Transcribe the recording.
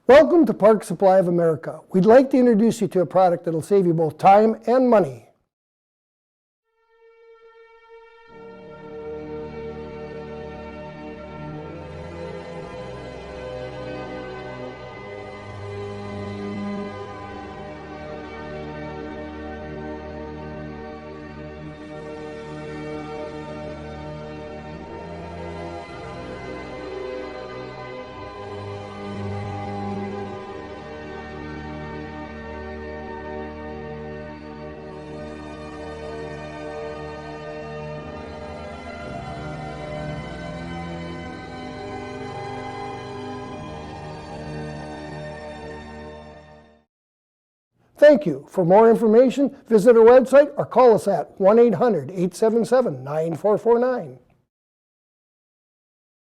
Welcome to Park Supply of America. We'd like to introduce you to a product that'll save you both time and money. Thank you. For more information, visit our website or call us at 1-800-877-9449.